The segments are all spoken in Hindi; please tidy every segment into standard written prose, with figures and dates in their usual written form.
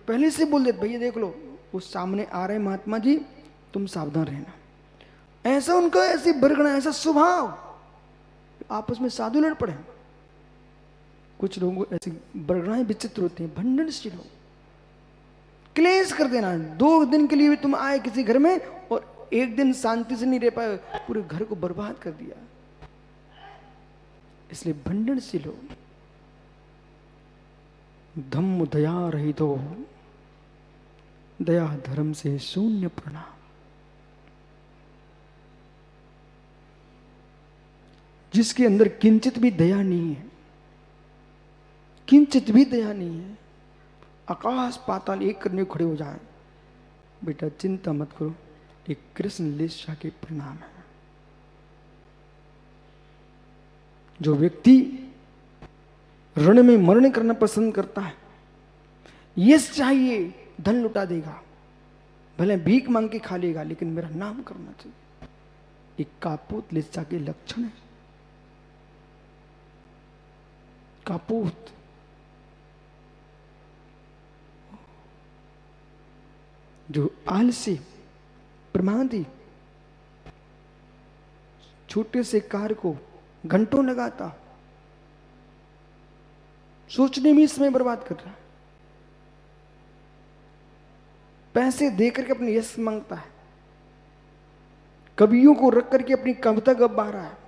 पहले से बोल देते भैया देख लो वो सामने आ रहे महात्मा जी, तुम सावधान रहना। ऐसा उनका ऐसे बरगना, ऐसा स्वभाव, आपस में साधु लड़ पड़े। कुछ लोगों को ऐसी बरगनाएं विचित्र होती हैं, भंडनशील हो, क्लेश कर देना। 2 दिन के लिए भी तुम आए किसी घर में और 1 दिन शांति से नहीं रह पाए, पूरे घर को बर्बाद कर दिया। इसलिए भंडनशील हो। धम्म दया रहित हो, दया धर्म से शून्य प्रणाम। जिसके अंदर किंचित भी दया नहीं है, किंचित भी दया नहीं है, आकाश पाताल एक करने को खड़े हो जाए, बेटा चिंता मत करो, एक कृष्ण लीला के परिणाम है। जो व्यक्ति ऋण में मरण करना पसंद करता है, यश चाहिए, धन लुटा देगा, भले भीख मांग के खा लेगा, लेकिन मेरा नाम करना चाहिए, एक कापूत लीला के लक्षण है। कापूत जो आलसी प्रमादी, छोटे से कार्य को घंटों लगाता, सोचने में समय बर्बाद कर रहा है, पैसे देकर के अपने यश मांगता है, कवियों को रख करके अपनी कविता गवा रहा है।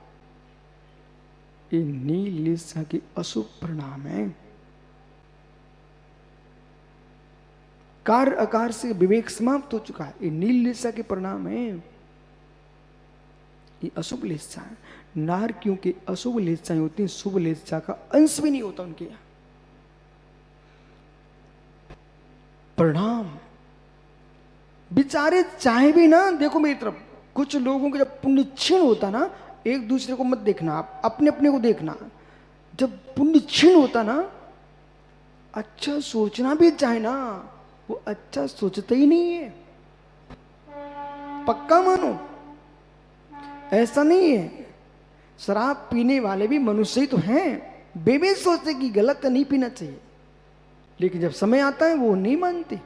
ये नील लीला के अशुभ परिणाम है। कार्य आकार से विवेक समाप्त हो चुका है, ये नील लीला के परिणाम है। ये अशुभ लीला है। नार क्योंकि अशुभ लीलाएं होती हैं, शुभ लीला का अंश भी नहीं होता उनके यहां। परिणाम बेचारे चाहे भी ना, देखो मेरी तरफ, कुछ लोगों का जब पुण्य क्षीण होता ना, एक दूसरे को मत देखना, आप अपने अपने को देखना। जब पुण्य क्षीण होता ना, अच्छा सोचना भी चाहे ना, वो अच्छा सोचता ही नहीं है, पक्का मानो। ऐसा नहीं है, शराब पीने वाले भी मनुष्य ही तो हैं, वे भी सोचते कि गलत नहीं पीना चाहिए, लेकिन जब समय आता है वो नहीं मानते।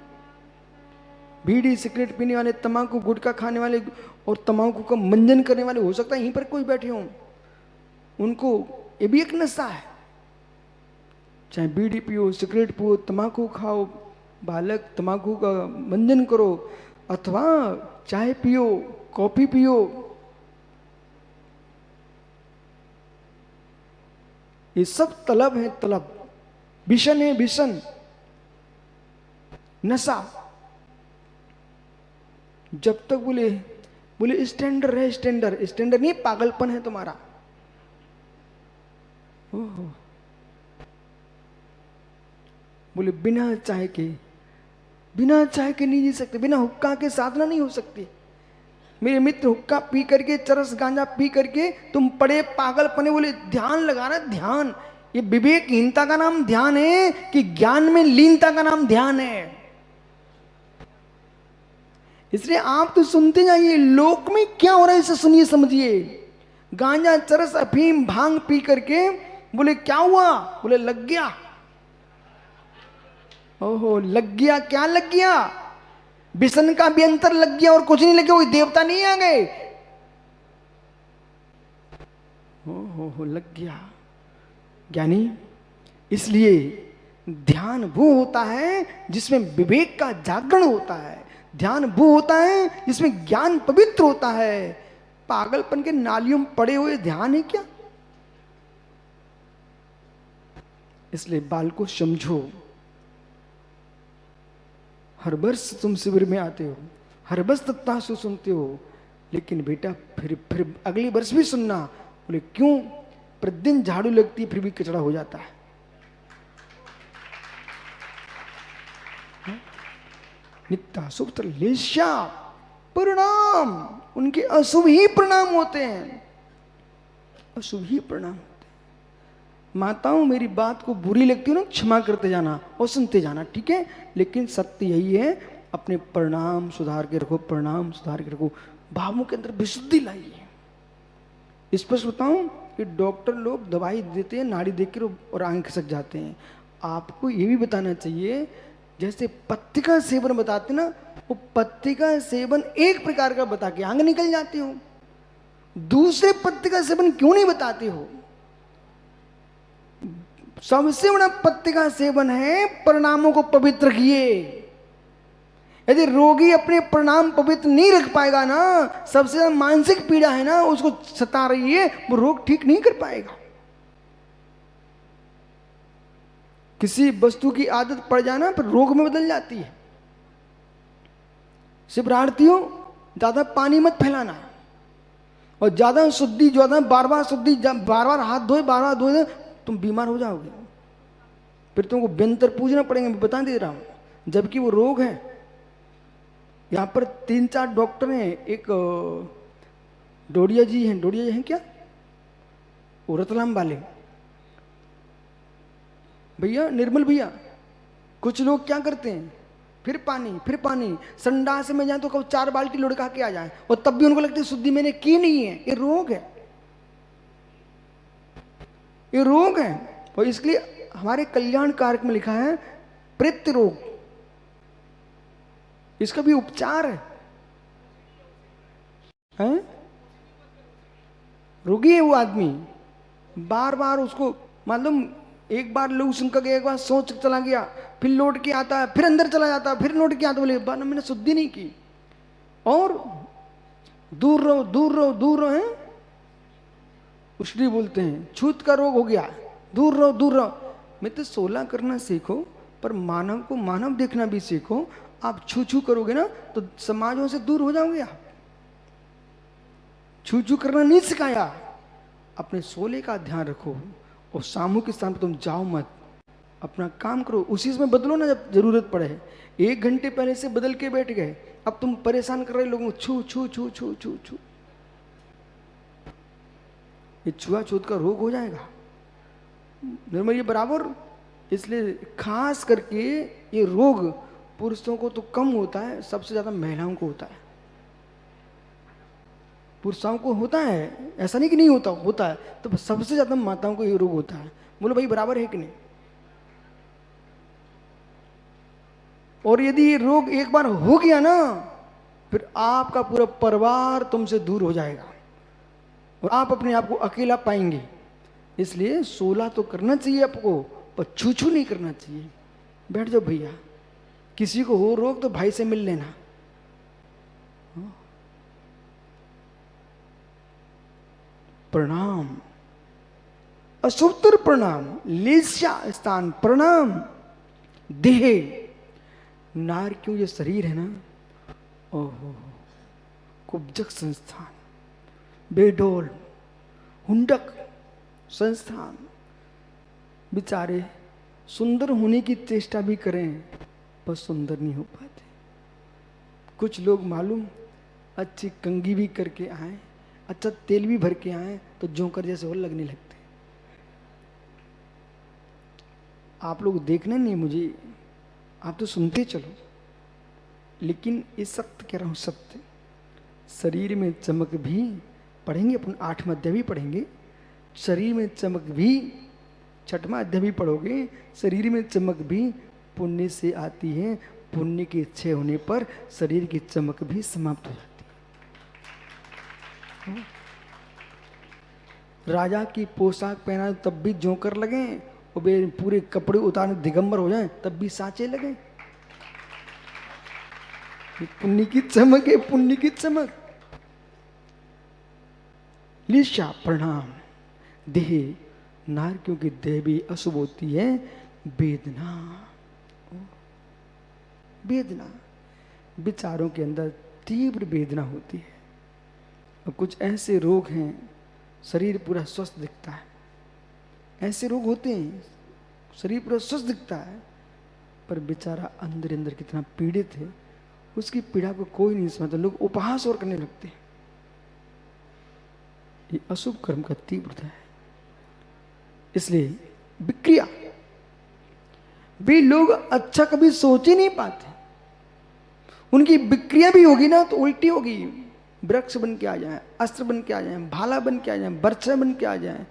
बीड़ी सिगरेट पीने वाले, तंबाकू गुटखा खाने वाले और तंबाकू का मंजन करने वाले, हो सकता है यहीं पर कोई बैठे हों, उनको ये भी एक नशा है। चाहे बीड़ी पियो, सिगरेट पियो, तंबाकू खाओ, बालक तंबाकू का मंजन करो, अथवा चाय पियो, कॉफी पियो, ये सब तलब है, तलब, विषण है, विषण, नशा। जब तक बोले बोले स्टैंडर्ड है, स्टैंडर्ड, स्टैंडर्ड नहीं, पागलपन है तुम्हारा। ओहो, बोले बिना चाय के नहीं जी सकते, बिना हुक्का के साधना नहीं हो सकती। मेरे मित्र हुक्का पी करके, चरस गांजा पी करके तुम पड़े पागलपने, बोले ध्यान लगाना, ध्यान। ये विवेकहीनता का नाम ध्यान है कि ज्ञान में लीनता का नाम ध्यान है? इसलिए आप तो सुनते जाइए, लोक में क्या हो रहा है इसे सुनिए समझिए। गांजा चरस अफीम भांग पी करके बोले क्या हुआ, बोले लग गया। ओहो, लग गया, क्या लग गया? विषण का भी अंतर लग गया और कुछ नहीं लग गया, कोई देवता नहीं आ गए। ओहो, लग गया ज्ञानी। इसलिए ध्यान वो होता है जिसमें विवेक का जागरण होता है, ध्यान वो होता है जिसमें ज्ञान पवित्र होता है। पागलपन के नालियों में पड़े हुए ध्यान है क्या? इसलिए बाल को समझो। हर वर्ष तुम शिविर में आते हो, हर वर्ष तत्तासु सुनते हो, लेकिन बेटा फिर अगले वर्ष भी सुनना। बोले क्यों? प्रतिदिन झाड़ू लगती फिर भी कचरा हो जाता है। नित्या शुभ लेशा परिणाम, उनके अशुभ ही परिणाम होते हैं, अशुभ ही परिणाम होते हैं। माताओं, मेरी बात को बुरी लगती हो ना, क्षमा करते जाना और सुनते जाना, ठीक है? लेकिन सत्य यही है, अपने परिणाम सुधार के रखो, परिणाम सुधार के रखो, भावों के अंदर विशुद्धि लाइए। स्पष्ट बताऊं कि डॉक्टर लोग दवाई देते हैं, नाड़ी देख कर और आंखें खिसक जाते हैं। आपको ये भी बताना चाहिए, जैसे पत्ती का सेवन बताते ना, वो पत्ती का सेवन एक प्रकार का बता के आगे निकल जाते हो, दूसरे पत्ती का सेवन क्यों नहीं बताते हो? सबसे बड़ा पत्ती का सेवन है परिणामों को पवित्र किए। यदि रोगी अपने परिणाम पवित्र नहीं रख पाएगा ना, सबसे ज्यादा मानसिक पीड़ा है ना उसको सता रही है, वो रोग ठीक नहीं कर पाएगा। किसी वस्तु की आदत पड़ जाना फिर रोग में बदल जाती है। शिवरार्थियों, ज्यादा पानी मत फैलाना, और ज्यादा शुद्धि, ज्यादा बार बार शुद्धि, बार बार हाथ धोए, बार बार धोए, तुम बीमार हो जाओगे, फिर तुमको व्यंतर पूजना पड़ेंगे, मैं बता दे रहा हूं। जबकि वो रोग है। यहाँ पर 3-4 डॉक्टर हैं, एक डोडिया जी हैं क्या, वो रतलाम वाले भैया, निर्मल भैया। कुछ लोग क्या करते हैं, फिर पानी, संडास में जाए तो कब 4 बाल्टी लुढ़का के आ जाए, और तब भी उनको लगता है शुद्धि मैंने की नहीं है। ये रोग है, ये रोग है। और इसलिए हमारे कल्याण कारक में लिखा है प्रेत्य रोग, इसका भी उपचार है? रोगी है वो आदमी, बार बार उसको मालूम, एक बार लघु शंका गया, एक बार सोच चला गया, फिर लौट के आता है, फिर अंदर चला जाता है, फिर लौट के आता, बोले बार मैंने शुद्धि नहीं की। और दूर रहो, दूर रहो, दूर रहो है, उसलिए बोलते हैं छूत का रोग हो गया, दूर रहो, दूर रहो। मित्र, 16 करना सीखो, पर मानव को मानव देखना भी सीखो। आप छू छू करोगे ना तो समाजों से दूर हो जाओगे आप। छू छू करना नहीं सिखाया, अपने 16 का ध्यान रखो, और सामूहिक स्थान पर तुम जाओ मत, अपना काम करो, उसी में बदलो ना जब जरूरत पड़े। 1 घंटे पहले से बदल के बैठ गए, अब तुम परेशान कर रहे लोगों को, छू छू छू छू छू छू, ये छुआछूत का रोग हो जाएगा। निर्मल ये बराबर, इसलिए खास करके ये रोग पुरुषों को तो कम होता है, सबसे ज्यादा महिलाओं को होता है। पुरुषों को होता है, ऐसा नहीं कि नहीं होता, होता है, तो सबसे ज्यादा माताओं को ये रोग होता है। बोलो भाई बराबर है कि नहीं? और यदि ये रोग एक बार हो गया ना, फिर आपका पूरा परिवार तुमसे दूर हो जाएगा और आप अपने आप को अकेला पाएंगे। इसलिए 16 तो करना चाहिए आपको, पर छू छू नहीं करना चाहिए। बैठ जाओ भैया, किसी को हो रोग तो भाई से मिल लेना। प्रणाम, अशुभतर प्रणाम, लेस्या स्थान प्रणाम, देह नार, क्यों ये शरीर है ना, ओहो, कुब्जक संस्थान, बेडोल हुंडक संस्थान, बेचारे सुंदर होने की चेष्टा भी करें पर सुंदर नहीं हो पाते। कुछ लोग मालूम अच्छी कंघी भी करके आए, अच्छा तेल भी भर के आए, तो जोकर जैसे और लगने लगते। आप लोग देखना नहीं मुझे, आप तो सुनते चलो, लेकिन ये सत्य कह रहा हूं, सत्य। शरीर में चमक भी पढ़ेंगे अपन, 8वां अध्याय भी पढ़ेंगे। शरीर में चमक भी, 6वां अध्याय भी पढ़ोगे। शरीर में चमक भी पुण्य से आती है, पुण्य के क्षय होने पर शरीर की चमक भी समाप्त हो जाती है। राजा की पोशाक पहना तब भी जोकर लगे, और वे पूरे कपड़े उतारने दिगंबर हो जाएं तब भी साँचे लगे। पुण्य की चमक है, पुण्य की चमक। लीशा प्रणाम, देह नार, क्योंकि देह भी अशुभ होती है। वेदना, वेदना, विचारों के अंदर तीव्र वेदना होती है। और कुछ ऐसे रोग हैं, शरीर पूरा स्वस्थ दिखता है, ऐसे रोग होते हैं शरीर पूरा स्वस्थ दिखता है, पर बेचारा अंदर अंदर कितना पीड़ित है, उसकी पीड़ा को कोई नहीं समझता। लोग उपहास और करने लगते हैं। ये अशुभ कर्म का तीव्रता है। इसलिए विक्रिया, वे लोग अच्छा कभी सोच ही नहीं पाते। उनकी विक्रिया भी होगी ना तो उल्टी होगी। वृक्ष बन के आ जाए, अस्त्र बन के आ जाए, भाला बन के आ जाए, बर्छा बन के आ जाए,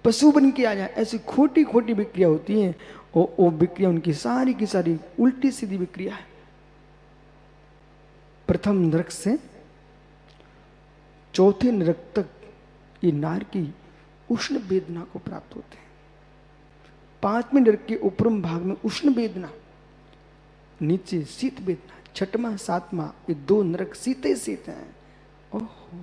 पशु बन के आ जाए, ऐसी खोटी खोटी विक्रिया होती है। और वो विक्रिया उनकी सारी की सारी उल्टी सीधी विक्रिया है। प्रथम नरक से चौथे नरक तक ये नारकी उष्ण वेदना को प्राप्त होते हैं। 5वें नरक के उपरम भाग में उष्ण वेदना, नीचे शीत वेदना। 6वां 7वां ये 2 नरक शीते शीत हैं। ओहो,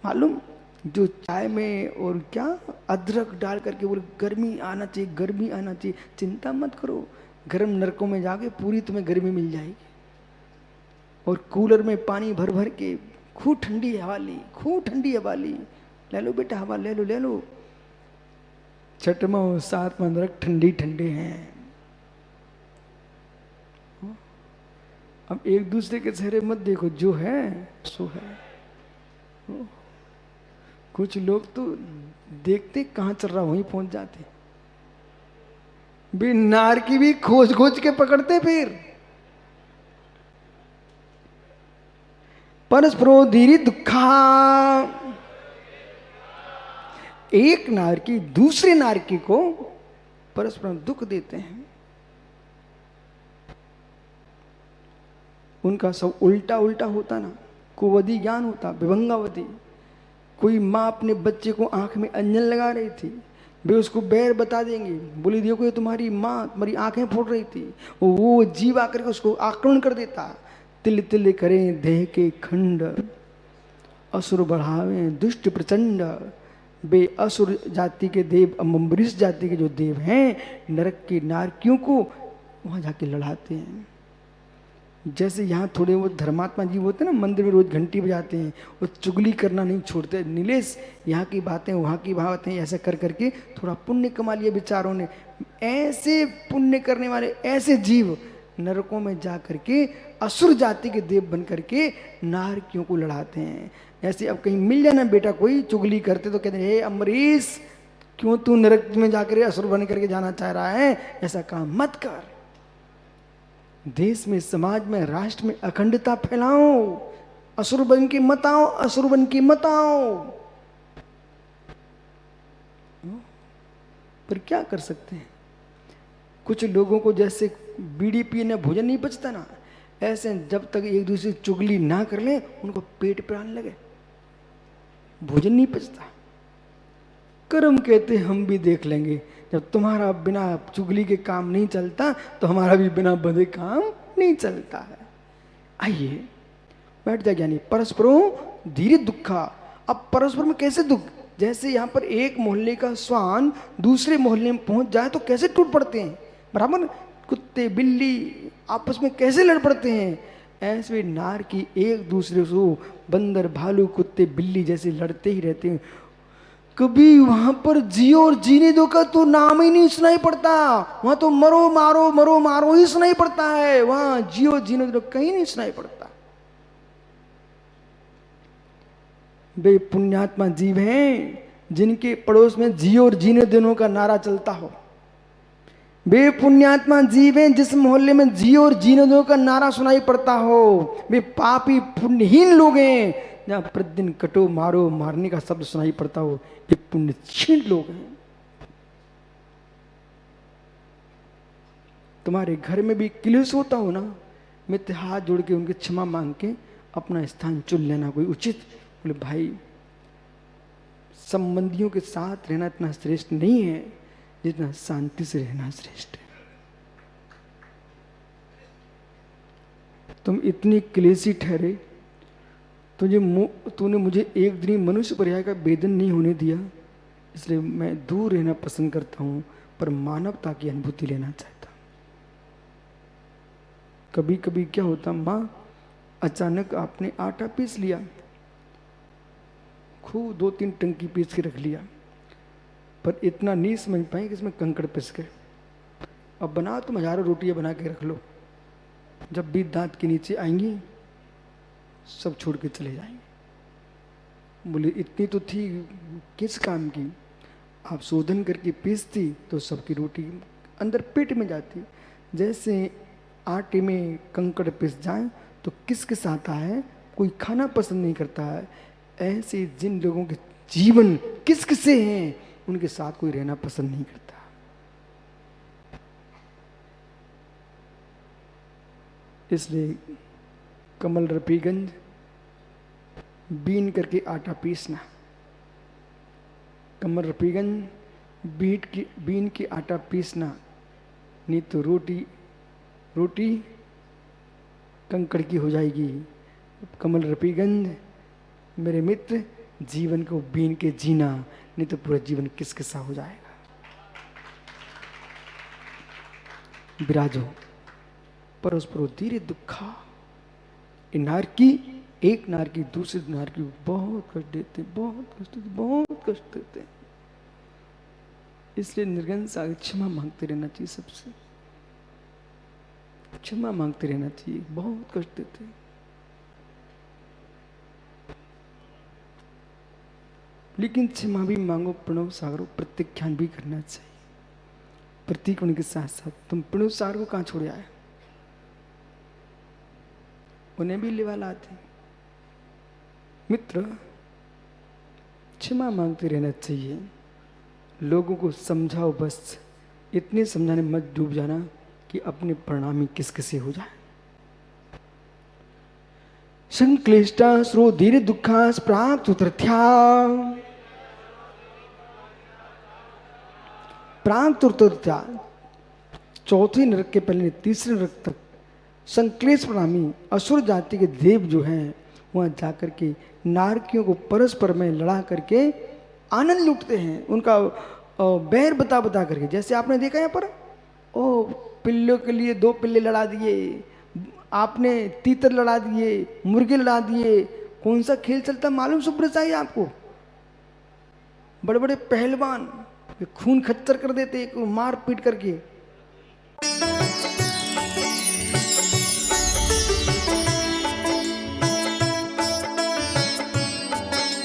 मालूम, जो चाय में और क्या अदरक डाल करके बोले गर्मी आना चाहिए, गर्मी आना चाहिए। चिंता मत करो, गर्म नरकों में जाके पूरी तुम्हें गर्मी मिल जाएगी। और कूलर में पानी भर भर के खूब ठंडी हवा ली, खूब ठंडी हवा ली, ले लो बेटा हवा, ले लो ले लो। 6वां और 7वां नरक ठंडी ठंडे हैं। अब एक दूसरे के चेहरे मत देखो, जो है सो है। कुछ लोग तो देखते कहां चल रहा वहीं पहुंच जाते, भी नार की भी खोज खोज के पकड़ते। फिर परस्परो धीरे दुखा, एक नारकी दूसरे नारकी को परस्पर दुख देते हैं। उनका सब उल्टा उल्टा होता ना, कुवदी ज्ञान होता, विभंगावती। कोई माँ अपने बच्चे को आंख में अंजन लगा रही थी, वे उसको बैर बता देंगे, बोली देखो ये तुम्हारी माँ तुम्हारी आंखें फोड़ रही थी। वो जीव आकर के उसको आक्रमण कर देता। तिल तिल करें देह के खंड, असुर बढ़ावे दुष्ट प्रचंड। वे असुर जाति के देव, अम्बरीश जाति के जो देव हैं, नरक की नारकियों को वहां जाके लड़ाते हैं। जैसे यहाँ थोड़े वो धर्मात्मा जीव होते हैं ना, मंदिर में रोज घंटी बजाते हैं, वो चुगली करना नहीं छोड़ते। नीलेश, यहाँ की बातें वहाँ की बातें ऐसे कर करके थोड़ा पुण्य कमा लिया बेचारों ने। ऐसे पुण्य करने वाले ऐसे जीव नरकों में जा करके असुर जाति के देव बन करके नारकियों को लड़ाते हैं। ऐसे अब कहीं मिल जाना बेटा कोई चुगली करते तो कहते हैं हे अम्बरीश, क्यों तू नरक में जाकर असुर बन करके जाना चाह रहा है, ऐसा काम मत कर। देश में, समाज में, राष्ट्र में अखंडता फैलाओ, असुर बन के मत आओ, असुर बन के मत आओ। पर क्या कर सकते हैं, कुछ लोगों को जैसे बीड़ी पीने भोजन नहीं बचता ना, ऐसे जब तक एक दूसरे की चुगली ना कर ले उनको पेट पर आने लगे, भोजन नहीं बचता। कर्म कहते हम भी देख लेंगे, जब तुम्हारा बिना चुगली के काम नहीं चलता तो हमारा भी बिना बंधे काम नहीं चलता है। आइए बैठ जाए ज्ञानी। परस्परों धीरे दुखा। अब परस्पर में कैसे दुख, जैसे यहाँ पर एक मोहल्ले का श्वान दूसरे मोहल्ले में पहुंच जाए तो कैसे टूट पड़ते हैं, बराबर कुत्ते बिल्ली आपस में कैसे लड़ पड़ते हैं, ऐसे नार की एक दूसरे से बंदर भालू कुत्ते बिल्ली जैसे लड़ते ही रहते हैं। कभी वहां पर जियो और जीने दो का तो नाम ही नहीं सुनाई पड़ता, वहां तो मरो मारो मरो मारो ही सुनाई पड़ता है, वहां जियो जीने दो कहीं नहीं सुनाई पड़ता। वे पुण्यात्मा जीव हैं जिनके पड़ोस में जियो और जीने दोनों का नारा चलता हो। वे पुण्यात्मा जीव हैं जिस मोहल्ले में जियो और जीने दो का नारा सुनाई पड़ता हो। वे पापी पुण्यहीन लोग हैं जहां प्रतिदिन कटो मारो मारने का शब्द सुनाई पड़ता हो, ये पुण्यक्षीण लोग हैं। तुम्हारे घर में भी क्लेश होता हो ना, मित्र हाथ जोड़ के उनके क्षमा मांग के अपना स्थान चुन लेना कोई उचित। बोले भाई संबंधियों के साथ रहना इतना श्रेष्ठ नहीं है जितना शांति से रहना श्रेष्ठ है। तुम इतनी क्लेशी ठहरे, तूने मुझे एक दिन मनुष्य पर्याय का वेदन नहीं होने दिया, इसलिए मैं दूर रहना पसंद करता हूं, पर मानवता की अनुभूति लेना चाहता हूं। कभी कभी क्या होता, माँ अचानक आपने आटा पीस लिया, खूब 2-3 टंकी पीस के रख लिया, पर इतना नहीं समझ पाए कि इसमें कंकड़ पिस गए। अब बना तुम 1000 रोटियां बना के रख लो, जब भी दांत के नीचे आएंगी सब छोड़ के चले जाएंगे। बोले इतनी तो थी किस काम की, आप शोधन करके पीसती तो सबकी रोटी अंदर पेट में जाती। जैसे आटे में कंकड़ पिस जाए तो किस किस आता है, कोई खाना पसंद नहीं करता है। ऐसे जिन लोगों के जीवन किस किसे हैं उनके साथ कोई रहना पसंद नहीं करता। इसलिए कमल रफीगंज बीन करके आटा पीसना, कमल रफीगंज बीन की आटा पीसना, नहीं तो रोटी कंकड़ की हो जाएगी। कमल रफीगंज मेरे मित्र, जीवन को बीन के जीना, नहीं तो पूरा जीवन किसकिसा हो जाएगा। विराजो परस्परो धीरे दुखा। एक नारकी दूसरे नारकी को बहुत कष्ट देते, बहुत कष्ट देते। इसलिए निर्गन सागर क्षमा मांगते रहना चाहिए, सबसे क्षमा मांगते रहना चाहिए, बहुत कष्ट देते। लेकिन क्षमा भी मांगो, प्रणव सागर प्रत्याख्यान भी करना चाहिए। प्रतीक उनके साथ साथ तुम प्रणव सागर को कहां छोड़ आए, उन्हें भी लेवा लाते। मित्र, क्षमा मांगते रहना चाहिए, लोगों को समझाओ, बस इतने समझाने मत डूब जाना कि अपने परिणाम ही किस किसे हो जाए। संक्लिष्टा स्रो धीरे दुखास प्राप्त उतर्थ्या, प्राप्त उतर्थ्या। चौथे नरक के पहले तीसरे नरक तक संक्लेश प्राणी असुर जाति के देव जो हैं वहां जाकर के नारकियों को परस्पर में लड़ा करके आनंद लूटते हैं, उनका बैर बता बता करके। जैसे आपने देखा यहाँ पर, ओ पिल्लों के लिए 2 पिल्ले लड़ा दिए, आपने तीतर लड़ा दिए, मुर्गे लड़ा दिए। कौन सा खेल चलता मालूम सुब्रत साई आपको? बड़े बड़े पहलवान खून खच्चर कर देते, मार पीट करके।